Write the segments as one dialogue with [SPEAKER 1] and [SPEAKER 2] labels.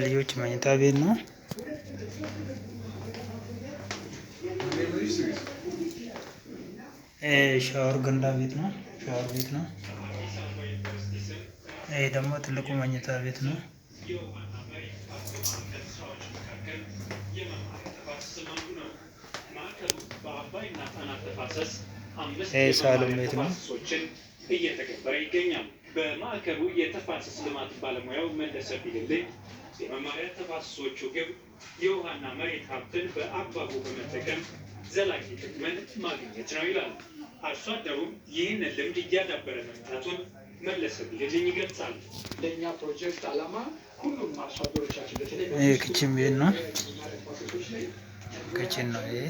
[SPEAKER 1] ልጆች መኝታ ቤት ነው። ሻወር ገንዳ ቤት ነው። ሻወር ቤት ነው። ይሄ ደግሞ ትልቁ መኝታ ቤት ነው። ይሄ ሳሎን ቤት ነው።
[SPEAKER 2] እየተከበረ ይገኛል። በማዕከሉ የተፋሰስ ልማት ባለሙያው መለሰ ቢልልኝ የመማሪያ ተፋሰሶቹ ግብ የውሃና መሬት ሀብትን በአግባቡ በመጠቀም ዘላቂ ጥቅምን ማግኘት ነው ይላል። አርሶ አደሩም ይህንን ልምድ እያዳበረ መምጣቱን መለሰ ቢልልኝ ይገልጻል። ለእኛ ፕሮጀክት ዓላማ ሁሉም አርሶ አደሮቻችን
[SPEAKER 1] ይሄ ክችን ቤት ነው። ክችን ነው ይሄ።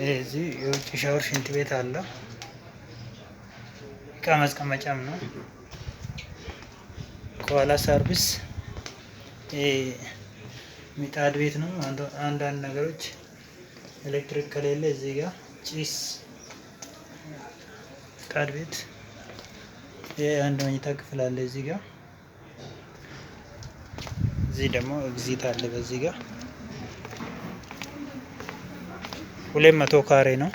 [SPEAKER 1] እዚህ የውጭ ሻወር ሽንት ቤት አለ። እቃ ማስቀመጫም ነው። ከኋላ ሰርቪስ ምጣድ ቤት ነው። አንዳንድ ነገሮች ኤሌክትሪክ ከሌለ እዚህ ጋር ጭስ ምጣድ ቤት። ይሄ አንድ መኝታ ክፍል አለ እዚህ ጋር። እዚህ ደግሞ ኤግዚት አለ በዚህ ጋር 200 ካሬ ነው።